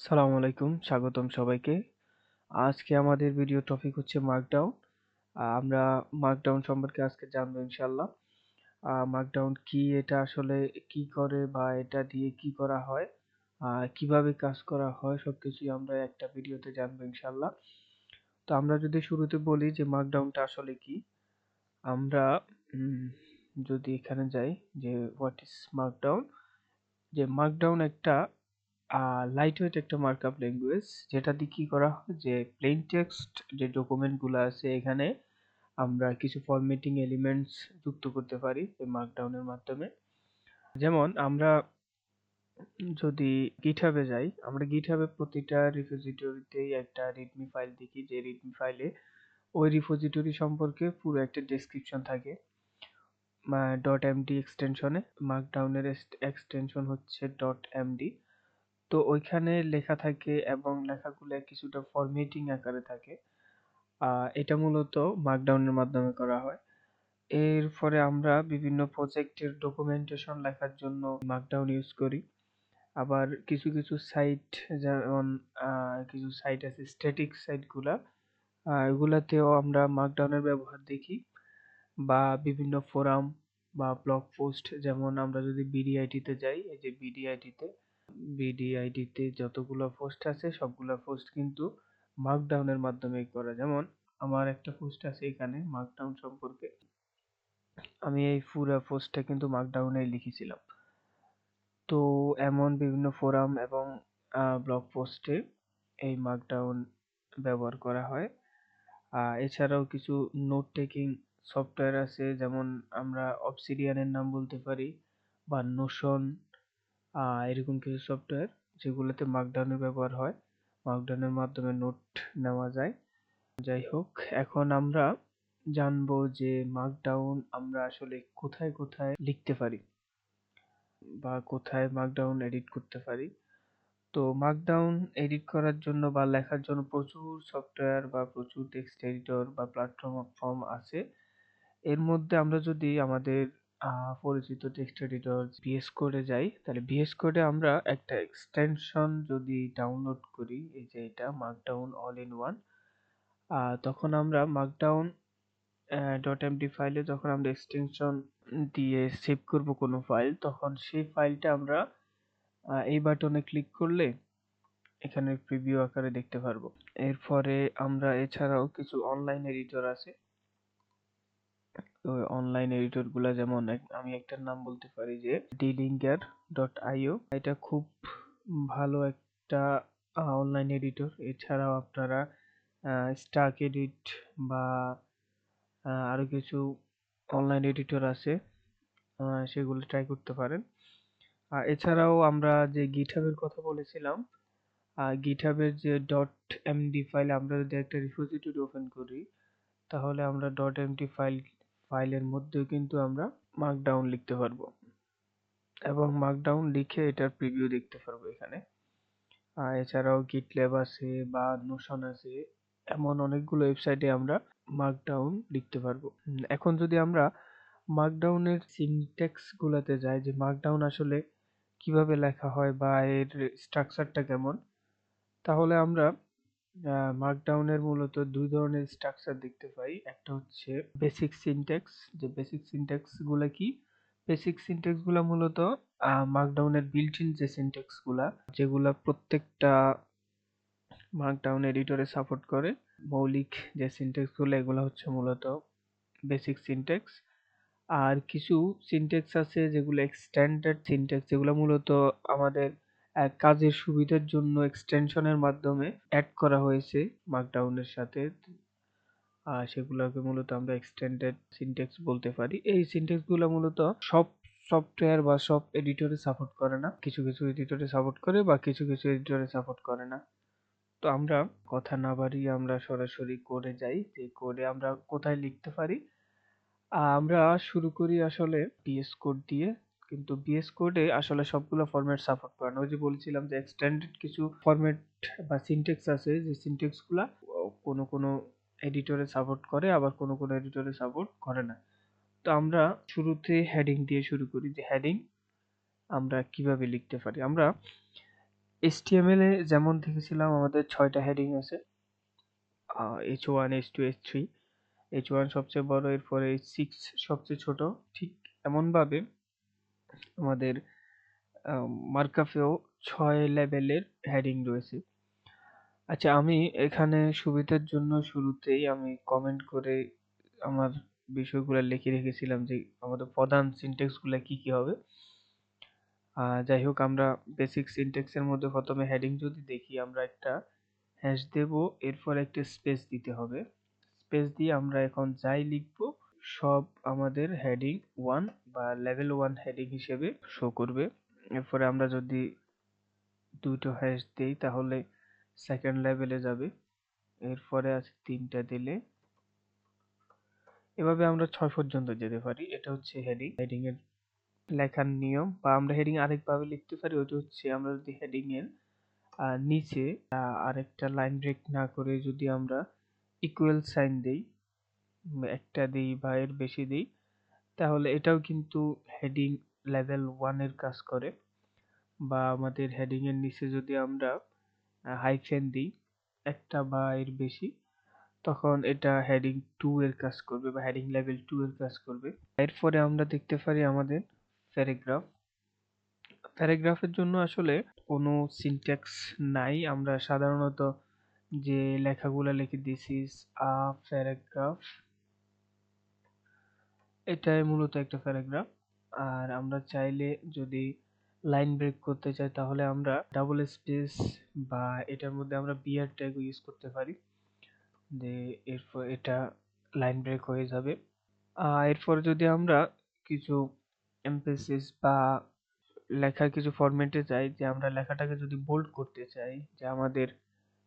আসসালামু আলাইকুম, স্বাগতম সবাইকে। আজকে আমাদের ভিডিও টপিক হচ্ছে মার্কডাউন। আমরা মার্কডাউন সম্পর্কে আজকে জানবো ইনশাল্লাহ। মার্কডাউন কি, এটা আসলে কি করে বা এটা দিয়ে কি করা হয়, কিভাবে কাজ করা হয়, সবকিছুই আমরা একটা ভিডিওতে জানবো ইনশাল্লাহ। তো আমরা যদি শুরুতে বলি যে মার্কডাউনটা আসলে কি, আমরা উম, যদি এখানে যাই যে হোয়াট ইজ মার্কডাউন, যে মার্কডাউন একটা লাইট ওয়েট একটা মার্কআপ ল্যাঙ্গুয়েজ, যেটা দিয়ে কি করা হয় যে প্লেন টেক্সট যে ডকুমেন্ট গুলো আছে এখানে আমরা কিছু ফরম্যাটিং এলিমেন্টস যুক্ত করতে পারি এই মার্কডাউনের মাধ্যমে। যেমন আমরা যদি গিটহাবে যাই, আমরা গিটহাবে প্রতিটা রিপোজিটরিতেই একটা রিডমি ফাইল দেখি, যে রিডমি ফাইলে ওই রিপোজিটরি সম্পর্কে পুরো একটা ডেসক্রিপশন থাকে ডট এমডি এক্সটেনশনে। মার্কডাউনের এক্সটেনশন হচ্ছে ডট এমডি। তো ওইখানে লেখা থাকে এবং লেখাগুলো কিছুটা ফরম্যাটিং আকারে থাকে। এটা মূলত মার্কডাউনের মাধ্যমে করা হয়। এর পরে আমরা বিভিন্ন প্রজেক্টের ডকুমেন্টেশন লেখার জন্য মার্কডাউন ইউজ করি। আবার কিছু কিছু সাইট, যেমন কিছু সাইট আছে স্ট্যাটিক সাইটগুলা, এগুলাতেও আমরা মার্কডাউনের ব্যবহার দেখি। বা বিভিন্ন ফোরাম বা ব্লগ পোস্ট, যেমন আমরা যদি বিডিআইটিতে যাই, এই যে বিডিআইডিতে যতগুলো পোস্ট আছে সবগুলো পোস্ট কিন্তু মার্কডাউনের মাধ্যমেই করা। যেমন আমার একটা পোস্ট আছে এখানে মার্কডাউন সম্পর্কে, আমি এই পুরো পোস্টটা কিন্তু মার্কডাউনেই লিখেছিলাম। তো এমন বিভিন্ন ফোরাম এবং ব্লগ পোস্টে এই মার্কডাউন ব্যবহার করা হয়। এছাড়াও কিছু নোট টেকিং সফটওয়্যার আছে, যেমন আমরা অবসিডিয়ানের নাম বলতে পারি বা নোশন, এরকম কিছু সফটওয়্যার যেগুলোতে মার্কডাউনের ব্যবহার হয়, মার্কডাউনের মাধ্যমে নোট নেওয়া যায়। যাই হোক, এখন আমরা জানবো যে মার্কডাউন আমরা আসলে কোথায় কোথায় লিখতে পারি বা কোথায় মার্কডাউন এডিট করতে পারি। তো মার্কডাউন এডিট করার জন্য বা লেখার জন্য প্রচুর সফটওয়্যার বা প্রচুর টেক্সট এডিটর বা প্ল্যাটফর্ম আছে। এর মধ্যে আমরা যদি আমাদের পরিচিত টেক্সট এডিটর ভিএস কোডে যাই, তাহলে ভিএস কোডে আমরা একটা এক্সটেনশন যদি ডাউনলোড করি, এই যে এটা মার্কডাউন অল ইন ওয়ান, তখন আমরা মার্কডাউন ডট এমডি ফাইলে যখন আমরা এক্সটেনশন দিয়ে সেভ করব কোনো ফাইল, তখন সেই ফাইলটা আমরা এই বাটনে ক্লিক করলে এখানে প্রিভিউ আকারে দেখতে পারবো। এরপরে আমরা এছাড়াও কিছু অনলাইন এডিটর আছে। তো অনলাইন এডিটর গুলা যেমন আমি একটার নাম বলতে পারি যে ডিলিঙ্গার ডট আইও, এটা খুব ভালো একটা অনলাইন এডিটর। এছাড়াও আপনারা স্টাক এডিট বা আরো কিছু অনলাইন এডিটর আছে, সেগুলো ট্রাই করতে পারেন। এছাড়াও আমরা যে গিটহাবের কথা বলেছিলাম, গিটহাবের যে ডট এমডি ফাইল, আমরা যদি একটা রিপোজিটরি ওপেন করি, তাহলে আমরা ডট এমডি ফাইলের মধ্যেও কিন্তু আমরা মার্কডাউন লিখতে পারবো এবং মার্কডাউন লিখে এটার প্রিভিউ দেখতে পারবো এখানে। এছাড়াও গিটল্যাব আছে বা নোশন আছে, এমন অনেকগুলো ওয়েবসাইটে আমরা মার্কডাউন লিখতে পারবো। এখন যদি আমরা মার্কডাউনের সিনট্যাক্স গুলাতে যাই, যে মার্কডাউন আসলে কিভাবে লেখা হয় বা এর স্ট্রাকচারটা কেমন, তাহলে আমরা মার্কডাউনের মূলত দুই ধরনের স্ট্রাকচার দেখতে পাই। একটা হচ্ছে বেসিক সিনট্যাক্স। যে বেসিক সিনট্যাক্স গুলা কি, বেসিক সিনট্যাক্স গুলা মূলত মার্কডাউনের বিল্ট ইন যে সিনট্যাক্স গুলা, যেগুলা প্রত্যেকটা মার্কডাউন এডিটরে সাপোর্ট করে, মৌলিক যে সিনট্যাক্স গুলো, এগুলো হচ্ছে মূলত বেসিক সিনট্যাক্স। আর কিছু সিনট্যাক্স আছে যেগুলো এক্সটেন্ডেড সিনট্যাক্স, যেগুলো মূলত আমাদের কাজের সুবিধার জন্য এক্সটেনশনের মাধ্যমে অ্যাড করা হয়েছে মার্কডাউনের সাথে। সেগুলোকে মূলত আমরা এক্সটেন্ডেড সিনট্যাক্স বলতে পারি। এই সিনট্যাক্স গুলো মূলত সব সফটওয়্যার বা সব এডিটরে সাপোর্ট করে না, কিছু কিছু এডিটরে সাপোর্ট করে বা কিছু কিছু এডিটরে সাপোর্ট করে না। তো আমরা কথা না বাড়িয়ে আমরা সরাসরি কোডে যাই, যে কোডে আমরা কোথায় লিখতে পারি। আমরা শুরু করি আসলে বিএস কোড দিয়ে, কিন্তু বিএস কোডে আসলে সবগুলো ফরম্যাট সাপোর্ট করে না। ওই যে বলছিলাম যে এক্সটেন্ডেড কিছু ফরম্যাট বা সিনট্যাক্স আছে, যে সিনট্যাক্স গুলা কোনো কোনো এডিটরে সাপোর্ট করে, আবার কোনো কোনো এডিটরে সাপোর্ট করে না। তো আমরা শুরুতে হেডিং দিয়ে শুরু করি, যে হেডিং আমরা কিভাবে লিখতে পারি। আমরা HTML এ যেমন দেখেছিলাম আমাদের 6টা হেডিং আছে, H1, H2, H3। H1 সবচেয়ে বড়, এরপরে H6 সবচেয়ে ছোট। ঠিক এমনভাবে আমাদের মার্কআপেও 6 লেভেলের হেডিং রয়েছে। আচ্ছা, আমি এখানে সুবিধার জন্য শুরুতেই আমি কমেন্ট করে আমার বিষয়গুলো লিখে রেখেছিলাম যে আমাদের প্রধান সিনট্যাক্স গুলা কি কি হবে। যাই হোক, আমরা বেসিক সিনট্যাক্স এর মধ্যে প্রথমে হেডিং যদি দেখি, আমরা একটা হ্যাশ দেব, এরপর একটা স্পেস দিতে হবে। স্পেস দিয়ে আমরা এখন যাই লিখবো সব আমাদের হেডিং 1 বা লেভেল 1 হেডিং হিসেবে শো করবে। এরপরে আমরা যদি দুটো হ্যাশ দেই তাহলে সেকেন্ড লেভেলে যাবে। এরপরে আছে 3টা দিলে, এভাবে আমরা 6 পর্যন্ত যেতে পারি। এটা হচ্ছে হেডিং। হেডিং এর লেখার নিয়ম, বা আমরা হেডিং আরেকভাবে লিখতে পারি। ওইটা হচ্ছে আমরা যদি হেডিং এর নিচে আরেকটা লাইন ব্রেক না করে যদি আমরা ইকুয়াল সাইন দেই, একটা দিই বা এর বেশি দিই, তাহলে এটাও কিন্তু হেডিং লেভেল 1 এর কাজ করে। বা আমাদের হেডিং এর নিচে যদি আমরা হাইফেন দিই একটা বা এর বেশি, তখন এটা হেডিং 2 এর কাজ করবে বা হেডিং লেভেল 2 এর কাজ করবে। এরপরে আমরা দেখতে পারি আমাদের প্যারাগ্রাফ। প্যারাগ্রাফের জন্য আসলে কোনো সিনট্যাক্স নাই। আমরা সাধারণত যে লেখাগুলো লিখি, দিস ইজ আ প্যারাগ্রাফ, এটাই মূলত একটা প্যারাগ্রাফ। আর আমরা চাইলে যদি লাইন ব্রেক করতে চাই তাহলে আমরা ডাবল স্পেস বা এটার মধ্যে আমরা বিয়ার ট্যাগ ইউজ করতে পারি, যে এরপর এটা লাইন ব্রেক হয়ে যাবে। এরপর যদি আমরা কিছু এমফেসিস বা লেখার কিছু ফরম্যাটে চাই, যে আমরা লেখাটাকে যদি বোল্ড করতে চাই, যে আমাদের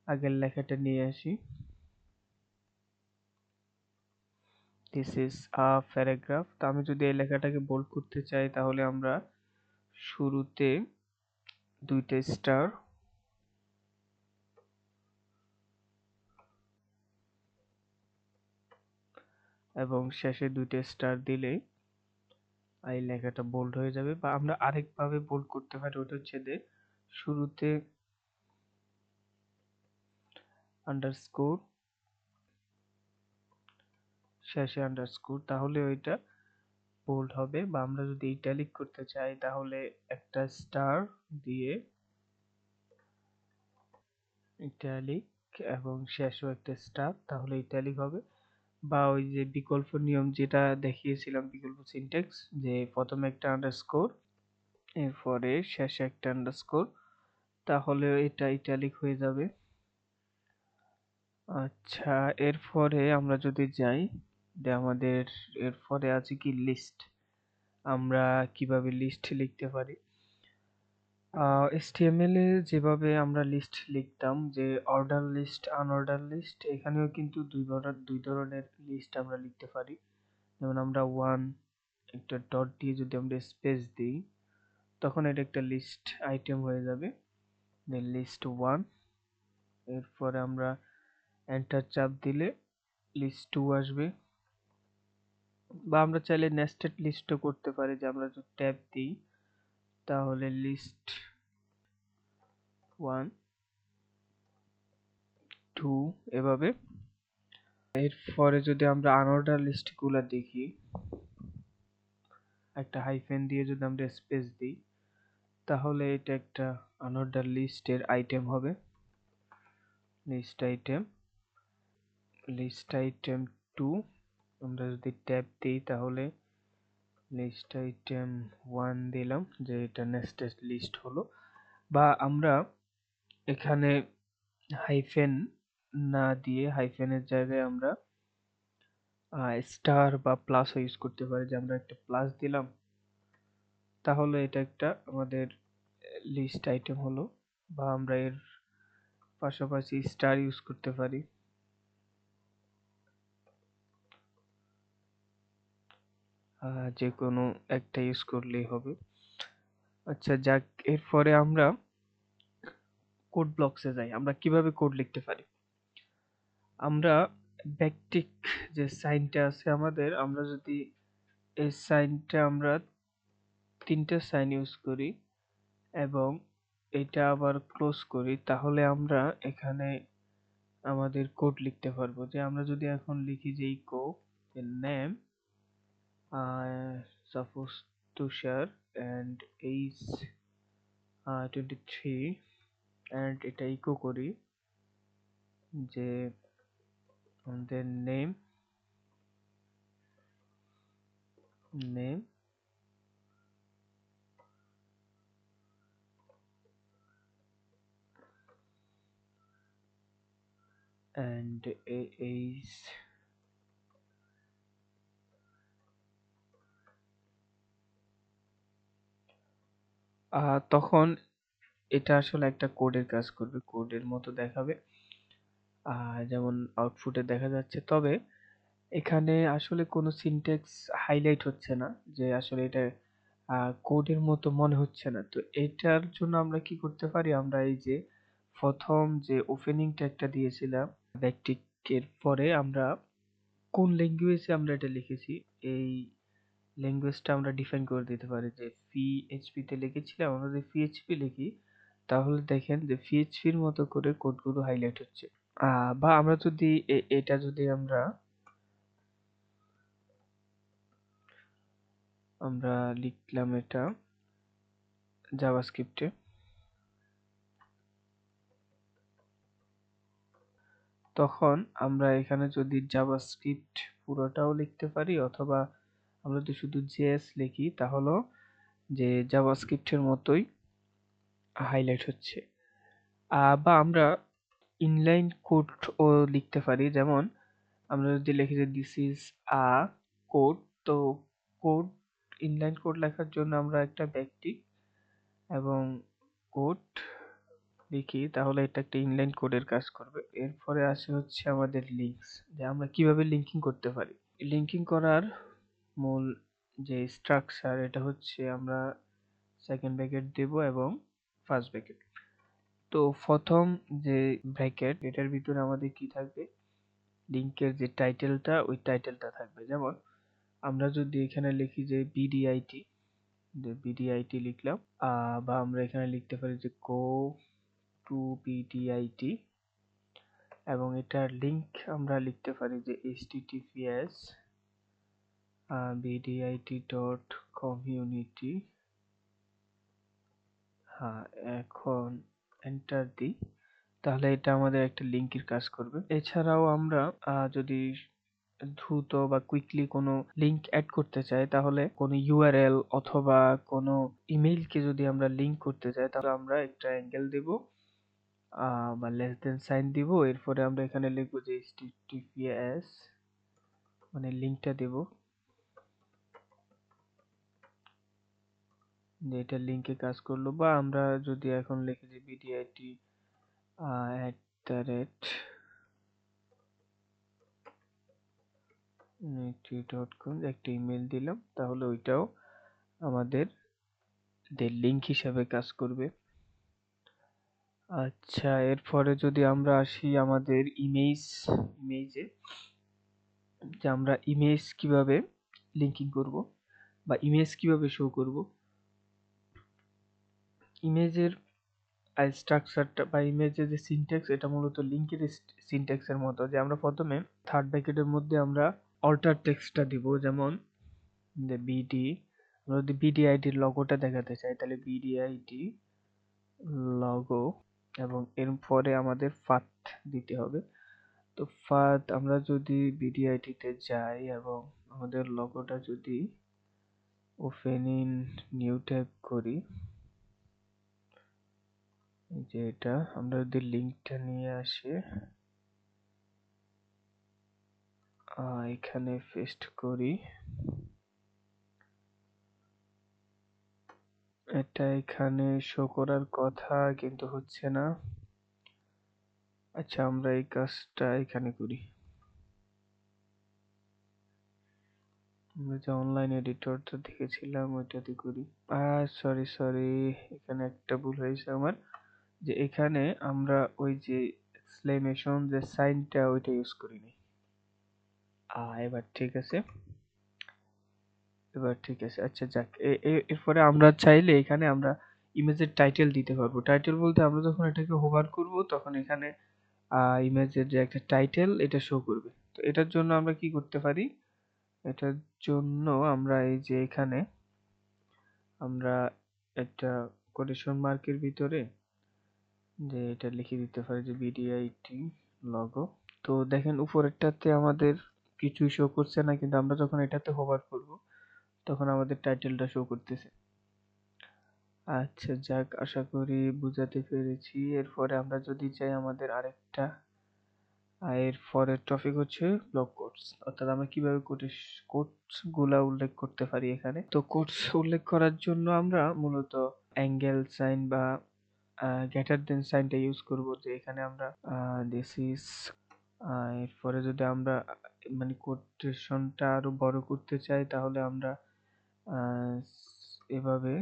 আগের লেখাটা নিয়ে আসি, দিস ইজ আ প্যারাগ্রাফ। তো আমি যদি এই লেখাটাকে বোল্ড করতে চাই তাহলে আমরা শুরুতে 2টা স্টার এবং শেষে 2টা স্টার দিলে এই লেখাটা বোল্ড হয়ে যাবে। বা আমরা আরেকভাবে বোল্ড করতে পারি, ওটা হচ্ছে যে শুরুতে আন্ডারস্কোর, শেষে আন্ডারস্কোর, তাহলে ওইটা বোল্ড হবে। বা আমরা যদি ইটালিক করতে চাই তাহলে একটা স্টার দিয়ে ইটালিক এবং শেষও একটা স্টার, তাহলে ইটালিক হবে। বা ওই যে বিকল্প নিয়ম যেটা দেখিয়েছিলাম, বিকল্প সিনট্যাক্স, যে প্রথমে একটা আন্ডারস্কোর এরপরে শেষে একটা আন্ডারস্কোর, তাহলে এটা ইটালিক হয়ে যাবে। আচ্ছা, এরপরে আমরা যদি যাই, যে আমাদের এরপরে আছে কি লিস্ট। আমরা কিভাবে লিস্ট লিখতে পারি? HTML এ যেভাবে আমরা লিস্ট লিখতাম, যে অর্ডার লিস্ট, আনঅর্ডার লিস্ট, এখানেও কিন্তু দুই ধরনের লিস্ট আমরা লিখতে পারি। যেমন আমরা ওয়ান একটা ডট দিয়ে যদি আমরা স্পেস দিই, তখন এটা একটা লিস্ট আইটেম হয়ে যাবে, লিস্ট ওয়ান। এরপরে আমরা এন্টার চাপ দিলে লিস্ট টু আসবে। বা আমরা চাইলে নেস্টেড লিস্টও করতে পারি, যে আমরা যদি ট্যাব দিই তাহলে লিস্ট ওয়ান, টু, এভাবে। এরপরে যদি আমরা আনঅর্ডার লিস্ট গুলা দেখি, একটা হাইফেন দিয়ে যদি আমরা স্পেস দিই তাহলে এটা একটা আনঅর্ডার লিস্টের আইটেম হবে, list item. List item two, আমরা যদি ট্যাব দিই তাহলে লিস্ট আইটেম ওয়ান দিলাম, যে এটা নেস্টেড লিস্ট হলো। বা আমরা এখানে হাইফেন না দিয়ে হাইফেনের জায়গায় আমরা স্টার বা প্লাস ইউজ করতে পারি, যে আমরা একটা প্লাস দিলাম, তাহলে এটা একটা আমাদের লিস্ট আইটেম হলো। বা আমরা এর পাশাপাশি স্টার ইউজ করতে পারি, যে কোনো একটা ইউজ করলেই হবে। আচ্ছা যাক, এরপরে আমরা কোড ব্লকসে যাই। আমরা কিভাবে কোড লিখতে পারি? আমরা ব্যাকটিক যে সাইনটা আছে আমাদের, আমরা যদি এই সাইনটা আমরা 3টা সাইন ইউজ করি এবং এটা আবার ক্লোজ করি, তাহলে আমরা এখানে আমাদের কোড লিখতে পারবো। যে আমরা যদি এখন লিখি যে echo name suppose Tushar and age 23 and এটা ইকো করি যে আমাদের নেম and age তখন এটা আসলে একটা কোডের কাজ করবে, কোডের মতো দেখাবে যেমন আউটপুটে দেখা যাচ্ছে। তবে এখানে আসলে কোনো সিনট্যাক্স হাইলাইট হচ্ছে না, যে আসলে এটা কোডের মতো মনে হচ্ছে না। তো এটার জন্য আমরা কি করতে পারি, আমরা এই যে প্রথম যে ওপেনিং ট্যাগটা দিয়েছিলাম ব্যাকটিকের পরে আমরা কোন ল্যাঙ্গুয়েজে আমরা এটা লিখেছি এই ল্যাঙ্গুয়েজটা আমরা ডিফাইন করে দিতে পারি। যে পিএইচপি তে লিখেছিলাম, আমরা যদি পিএইচপি লিখি তাহলে দেখেন যে পিএইচপির মতো করে কোডগুলো হাইলাইট হচ্ছে। বা আমরা যদি এটা যদি আমরা আমরা লিখলাম এটা জাভাস্ক্রিপ্টে, তখন আমরা এখানে যদি জাভাস্ক্রিপ্ট পুরোটাও লিখতে পারি, অথবা আমরা যদি শুধু জেএস লিখি তাহলেও যে জাভাস্ক্রিপ্টের মতোই হাইলাইট হচ্ছে। বা আমরা ইনলাইন কোড ও লিখতে পারি। যেমন আমরা যদি লিখি যে দিস ইজ আ কোড, তো কোড ইনলাইন কোড লেখার জন্য আমরা একটা ব্যাকটিক এবং কোড লিখি, তাহলে এটা একটা ইনলাইন কোডের কাজ করবে। এরপরে আসে হচ্ছে আমাদের লিঙ্কস, যে আমরা কিভাবে লিঙ্কিং করতে পারি। লিঙ্কিং করার মূল যে স্ট্রাকচার এটা হচ্ছে আমরা সেকেন্ড ব্র্যাকেট দেব এবং ফার্স্ট ব্র্যাকেট। তো প্রথম যে ব্র্যাকেট এটার ভিতরে আমাদের কি থাকবে, লিঙ্কের যে টাইটেলটা ওই টাইটেলটা থাকবে। যেমন আমরা যদি এখানে লিখি যে বিডিআইটি, যে বিডিআইটি লিখলাম, বা আমরা এখানে লিখতে পারি যে গো টু বিডিআইটি, এবং এটার লিংক আমরা লিখতে পারি যে https bdit.community। হ্যাঁ, এখন এন্টার দিই, তাহলে এটা আমাদের একটা লিংকের কাজ করবে। এছাড়াও আমরা যদি দ্রুত বা কুইকলি কোনো লিংক অ্যাড করতে চাই, তাহলে কোনো ইউআরএল অথবা কোনো ইমেইলকে যদি আমরা লিংক করতে চাই, তাহলে আমরা একটা অ্যাঙ্গেল দেব বা লেস দেন সাইন দিব। এরপরে আমরা এখানে লিখবো যে https, মানে লিংকটা দেব, যে এটা লিংকে কাজ করলো। বা আমরা যদি এখন লিখি যে বিডিআইটি @net.com, একটা ইমেল দিলাম, তাহলে ওইটাও আমাদের লিংক হিসাবে কাজ করবে। আচ্ছা, এরপরে যদি আমরা আসি আমাদের ইমেজে, যে আমরা ইমেজ কিভাবে লিঙ্কিং করব বা ইমেজ কিভাবে শো করব। ইমেজের স্ট্রাকচারটা বা ইমেজের যে সিনট্যাক্স এটা মূলত লিঙ্কের সিনট্যাক্সের মতো, যে আমরা প্রথমে থার্ড ব্র্যাকেটের মধ্যে আমরা অল্টার টেক্সটটা দিব। যেমন যে বিডি, আমরা যদি বিডিআইডির লগোটা দেখাতে চাই তাহলে বিডিআইডি লগো, এবং এর পরে আমাদের পাথ দিতে হবে। তো পাথ আমরা যদি বিডিআইডি তে যাই এবং আমাদের লগোটা যদি ওপেন ইন নিউ ট্যাব করি, যে এটা আমরা যদি লিঙ্কটা নিয়ে আসি এখানে পেস্ট করি, এটা এখানে শো করার কথা কিন্তু হচ্ছে না। আচ্ছা, আমরা এই কাজটা এখানে করি, আমরা যে অনলাইন এডিটরটা দেখেছিলাম ওইটাতে করি। সরি, এখানে একটা ভুল হয়েছে আমার, যে এখানে আমরা ওই যে এক্সক্লেমেশন যে সাইনটা ওইটা ইউজ করিনি। এবার ঠিক আছে, এবার ঠিক আছে। আচ্ছা যাক, এরপরে আমরা চাইলে এখানে আমরা ইমেজের টাইটেল দিতে পারবো। টাইটেল বলতে আমরা যখন এটাকে হোভার করব তখন এখানে ইমেজের যে একটা টাইটেল এটা শো করবে। তো এটার জন্য আমরা কি করতে পারি, এটার জন্য আমরা এই যে এখানে আমরা একটা কোটেশন মার্কের ভিতরে যে এটা লিখে দিতে পারি যে বিডিআইটি লগো। তো দেখেন উপরেরটাতে আমাদের কিছুই শো করছে না, কিন্তু আমরা যখন এটাতে হোভার করব তখন আমাদের টাইটেলটা শো করতেছে। আচ্ছা যাক, আশা করি বুঝাতে পেরেছি। এরপরে আমরা যদি চাই আমাদের আরেকটা এর পরের টপিক হচ্ছে ব্লক কোটস, অর্থাৎ আমরা কিভাবে কোটস গুলা উল্লেখ করতে পারি এখানে। তো কোটস উল্লেখ করার জন্য আমরা মূলত অ্যাঙ্গেল সাইন বা গ্রেটার দেন সাইনটা ইউজ করব, যে এখানে আমরা দিস ইজ, এরপরে যদি আমরা মানে কোটেশনটা আরো বড় করতে চাই তাহলে আমরা আহ, এভাবে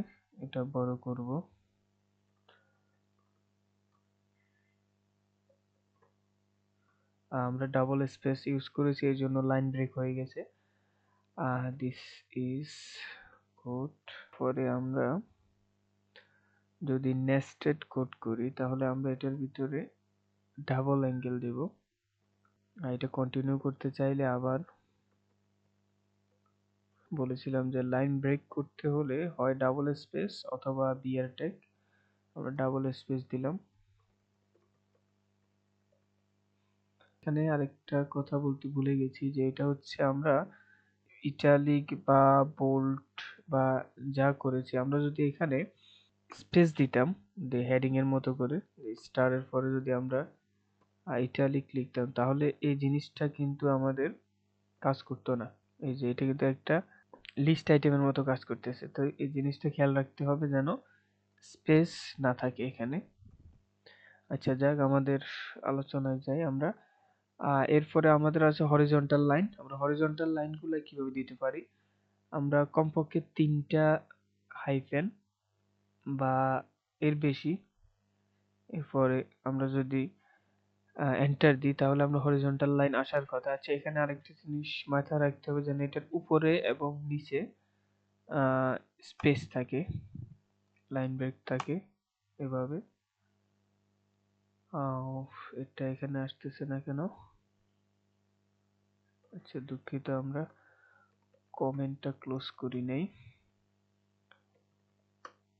এটা বড় করব। আমরা ডাবল স্পেস ইউজ করেছি এই জন্য লাইন ব্রেক হয়ে গেছে। This is code. পরে আমরা যদি নেস্টেড কোড করি তাহলে আমরা এটার ভিতরে ডাবল অ্যাঙ্গেল দেব। এটা কন্টিনিউ করতে চাইলে আবার বলেছিলাম যে লাইন ব্রেক করতে হলে হয় ডাবল স্পেস অথবা বিয়ার ট্যাগ। আমরা ডাবল স্পেস দিলাম। এখানে আরেকটা কথা বলতে ভুলে গেছি, যে এটা হচ্ছে আমরা ইটালিক বা বোল্ড বা যা করেছি, আমরা যদি এখানে স্পেস দিতাম যে হেডিং এর মতো করে স্টারের পরে যদি আমরা ইটালিক লিখতাম তাহলে এই জিনিসটা কিন্তু আমাদের কাজ করতো না। এই যে এটা কিন্তু একটা লিস্ট আইটেমের মতো কাজ করতেছে। তো এই জিনিসটা খেয়াল রাখতে হবে যেন স্পেস না থাকে এখানে। আচ্ছা যাক, আমাদের আলোচনায় যাই আমরা। এরপরে আমাদের আছে হরিজন্টাল লাইন। আমরা হরিজন্টাল লাইনগুলো কিভাবে দিতে পারি, আমরা কমপক্ষে 3টা হাইফেন বা এর বেশি, এরপরে আমরা যদি এন্টার দিই তাহলে আমরা হরিজন্টাল লাইন আসার কথা। আচ্ছা এখানে আরেকটা জিনিস মাথায় রাখতে হবে, যেন এটার উপরে এবং নিচে স্পেস থাকে, লাইন ব্রেক থাকে এভাবে। এটা এখানে আসতেছে না কেন? আচ্ছা দুঃখিত, আমরা কমেন্টটা ক্লোজ করি নাই।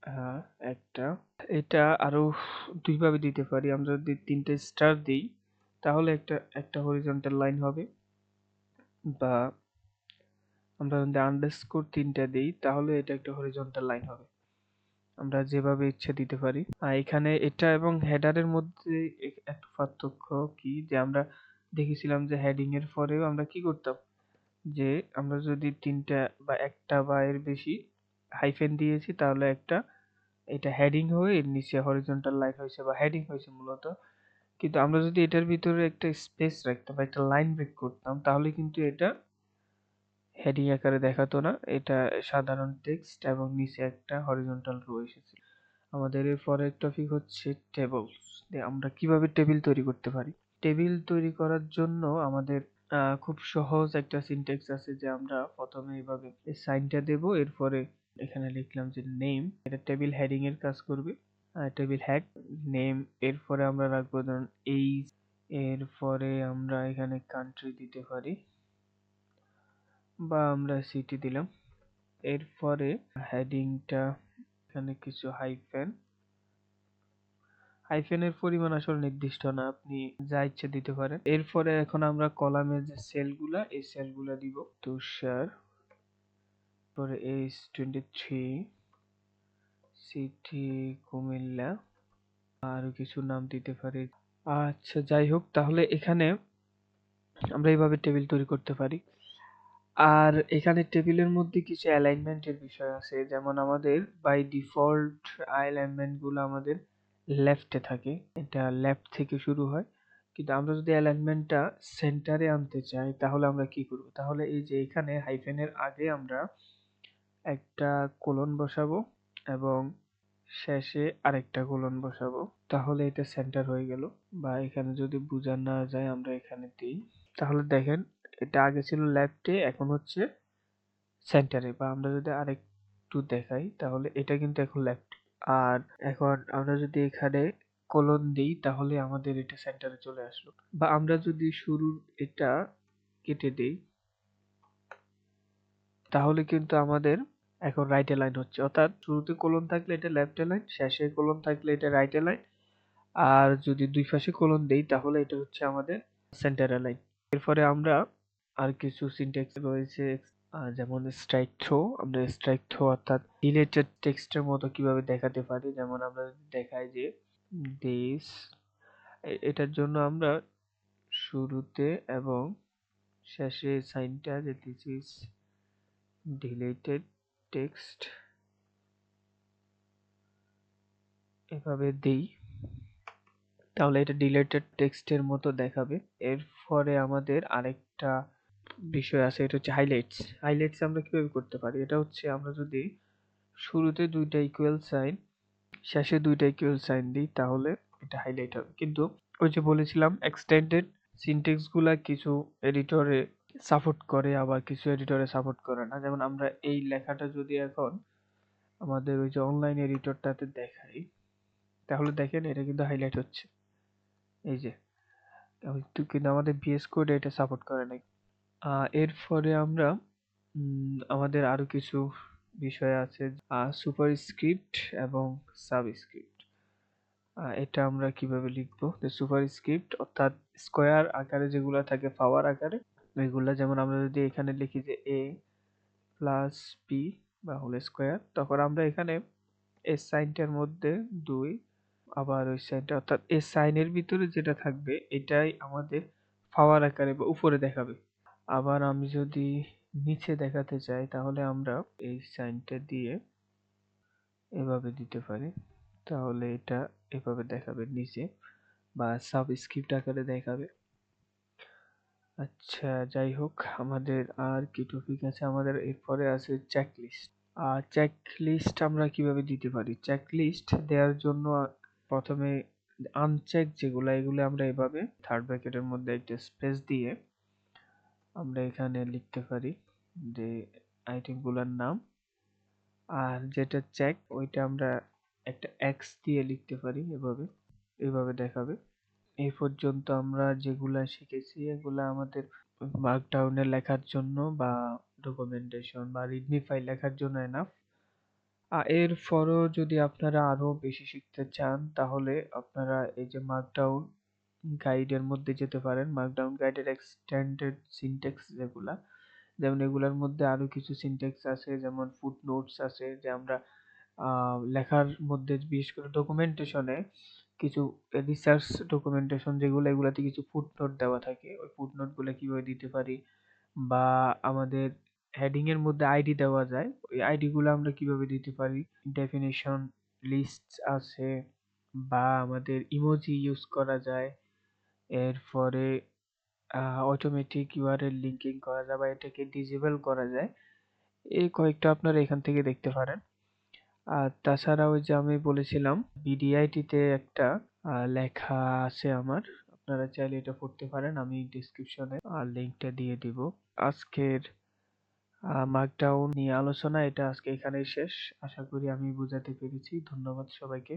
হ্যাঁ একটা, এটা আরো দুইভাবে দিতে পারি। আমরা যদি 3টে স্টার দিই তাহলে একটা একটা হরিজন্টাল লাইন হবে, বা আমরা যদি আন্ডারস্কোর 3টা দিই তাহলে এটা একটা হরিজন্টাল লাইন হবে। আমরা যেভাবে ইচ্ছে দিতে পারি। এখানে এটা এবং হেডারের মধ্যে একটা পার্থক্য কি, যে আমরা দেখেছিলাম যে হেডিং এর পরেও আমরা কি করতাম, যে আমরা যদি 3টা বা একটা বা এর বেশি হাইফেন দিয়েছি তাহলে একটা এটা হেডিং হয়ে এর নিচে হরিজন্টাল লাইন হয়েছে বা হেডিং হয়েছে মূলত। কিন্তু আমরা যদি এটার ভিতরে একটা স্পেস রাখতাম বা একটা লাইন ব্রেক করতাম তাহলে কিন্তু এটা হেডিং আকারে দেখাতো না, এটা সাধারণ টেক্সট এবং নিচে একটা হরিজন্টাল রো এসেছে। আমাদের এর পরের টপিক হচ্ছে টেবলস। আমরা কিভাবে টেবিল তৈরি করতে পারি। টেবিল তৈরি করার জন্য আমাদের খুব সহজ একটা সিনট্যাক্স আছে, যে আমরা প্রথমে এইভাবে এই সাইনটা দেব, এরপরে এখানে লিখলাম যে নেম, এটা টেবিল হেডিং এর কাজ করবে। টেবিল হেড নেম, এরপরে আমরা রাখবো ধরুন এইজ, এরপরে আমরা এখানে কান্ট্রি দিতে পারি বা আমরা সিটি দিলাম। এরপরে হেডিংটা এখানে কিছু হাইফেন, হাইফেনের পরিমাণ আসলে নির্দিষ্ট না, আপনি যা ইচ্ছে দিতে পারেন। এরপরে এখন আমরা কলামের যে সেলগুলা এই সেলগুলা দিব। তুষার, পরে H23, সিটি কুমিল্লা, আরো কিছু নাম দিতে পারি। আচ্ছা যাই হোক, তাহলে এখানে আমরা এইভাবে টেবিল তৈরি করতে পারি। আর এখানে টেবিলের মধ্যে কিছু অ্যালাইনমেন্টের বিষয় আছে, যেমন আমাদের বাই ডিফল্ট অ্যালাইনমেন্ট গুলো আমাদের লেফটে থাকে, এটা লেফট থেকে শুরু হয়। কিন্তু আমরা যদি অ্যালাইনমেন্টটা সেন্টারে আনতে চাই তাহলে আমরা কি করব, তাহলে এই যে এখানে হাইফেনের আগে আমরা একটা কোলন বসাবো এবং শেষে আরেকটা কোলন বসাবো, তাহলে এটা সেন্টার হয়ে গেল। বা এখানে যদি বোঝা না যায় আমরা এখানে দিই, তাহলে দেখেন এটা আগে ছিল লেফটে এখন হচ্ছে সেন্টারে। বা আমরা যদি আরেকটু দেখাই তাহলে এটা কিন্তু এখন লেফট, আর এখন আমরা যদি এখানে কোলন দিই তাহলে আমাদের এটা সেন্টারে চলে আসলো। বা আমরা যদি শুরুর এটা কেটে দেই তাহলে কিন্তু আমাদের এখন রাইট অ্যালাইন হচ্ছে, অর্থাৎ শুরুতে কোলন থাকলে এটা লেফট অ্যালাইন, শেষে কোলন থাকলে এটা রাইট অ্যালাইন, আর যদি দুই পাশে কোলন দেই তাহলে এটা হচ্ছে আমাদের সেন্টার অ্যালাইন। এরপরে আমরা আর কিছু সিনট্যাক্স রয়েছে, যেমন স্ট্রাইক থ্রো। আমরা স্ট্রাইক থ্রো অর্থাৎ ডিলেটেড টেক্সটের মতো কিভাবে দেখাতে পারি, যেমন আমরা যদি দেখাই যে দিস, এটার জন্য আমরা শুরুতে এবং শেষে সাইনটা যে দিস ইজ ডিলেটেড টেক্সট এভাবে দেই তাহলে এটা ডিলেটেড টেক্সটের মতো দেখাবে। এরপরে আমাদের আরেকটা বিষয় আছে, এটা হচ্ছে হাইলাইটস। হাইলাইটস আমরা কিভাবে করতে পারি, এটা হচ্ছে আমরা যদি শুরুতে দুইটা ইকুয়াল সাইন শেষে দুইটা ইকুয়াল সাইন দিই তাহলে এটা হাইলাইট হবে। কিন্তু ওই যে বলেছিলাম এক্সটেন্ডেড সিনট্যাক্স গুলা কিছু এডিটরে সাপোর্ট করে আবার কিছু এডিটরে সাপোর্ট করে না। যেমন আমরা এই লেখাটা যদি এখন আমাদের ওই যে অনলাইন এডিটরটাতে দেখাই তাহলে দেখেন এটা কিন্তু হাইলাইট হচ্ছে, এই যে। কিন্তু আমাদের ভিএস কোড এটা সাপোর্ট করে নাই। এরপরে আমরা আমাদের আরো কিছু বিষয় আছে, সুপারস্ক্রিপ্ট এবং সাবস্ক্রিপ্ট। এটা আমরা কিভাবে লিখবো, যে সুপারস্ক্রিপ্ট অর্থাৎ স্কোয়ার আকারে যেগুলো থাকে পাওয়ার আকারে ওইগুলা, যেমন আমরা যদি এখানে লিখি যে এ প্লাস বি বা হোল স্কোয়ার, তখন আমরা এখানে এর সাইনটার মধ্যে 2, আবার ওই সাইনটা অর্থাৎ এই সাইনের ভিতরে যেটা থাকবে এটাই আমাদের পাওয়ার আকারে বা উপরে দেখাবে। আবার আমি যদি নিচে দেখাতে চাই তাহলে আমরা এই সাইনটা দিয়ে এভাবে দিতে পারি, তাহলে এটা এভাবে দেখাবে নিচে বা সাবস্ক্রিপ্ট আকারে দেখাবে। আচ্ছা, যাই হোক, আমাদের আর কি টপিক আছে, আমাদের এরপরে আছে চেকলিস্ট। চেকলিস্ট আমরা কিভাবে দিতে পারি, চেকলিস্ট দেওয়ার জন্য প্রথমে আনচেক যেগুলো এগুলো আমরা এভাবে থার্ড ব্র্যাকেটের মধ্যে একটা স্পেস দিয়ে আমরা এখানে লিখতে পারি যে আইটেমগুলোর নাম, আর যেটা চেক ওইটা আমরা একটা এক্স দিয়ে লিখতে পারি, এভাবে এভাবে দেখাবে। এই পর্যন্ত আমরা যেগুলা শিখেছি এগুলা আমাদের মার্কডাউনে লেখার জন্য বা ডকুমেন্টেশন বা রিডমি ফাইল লেখার জন্য এনাফ। এরপরও যদি আপনারা আরো বেশি শিখতে চান তাহলে আপনারা এই যে মার্কডাউন গাইডের মধ্যে যেতে পারেন। মার্কডাউন গাইডের এক্সটেন্ডেড সিনট্যাক্স যেগুলা, যেমন এগুলার মধ্যে আরো কিছু সিনট্যাক্স আছে, যেমন ফুটনোটস আছে, যে আমরা লেখার মধ্যে বিশেষ করে ডকুমেন্টেশনে কিছু রিসার্চ ডকুমেন্টেশন যেগুলো এগুলাতে কিছু ফুটনোট দেওয়া থাকে, ওই ফুটনোট গুলো কিভাবে দিতে পারি, বা আমাদের হেডিং এর মধ্যে আইডি দেওয়া যায়, ওই আইডি গুলো আমরা কিভাবে দিতে পারি, ডেফিনিশন লিস্ট আছে, বা আমাদের ইমোজি ইউজ করা যায়। এরপরে অটোমেটিক ইউআরএল লিঙ্কিং করা যায় বা এটাকে ডিসেবল করা যায়। এই কয়েকটা আপনারা এখান থেকে দেখতে পারেন। আর তাছাড়া ওই যে আমি বলেছিলাম বিডিআইটি তে একটা লেখা আছে আমার, আপনারা চাইলে এটা পড়তে পারেন, আমি ডিসক্রিপশনে লিংকটা দিয়ে দিব। আজকের মার্কডাউন নিয়ে আলোচনা এটা আজকে এখানেই শেষ। আশা করি আমি বোঝাতে পেরেছি। ধন্যবাদ সবাইকে।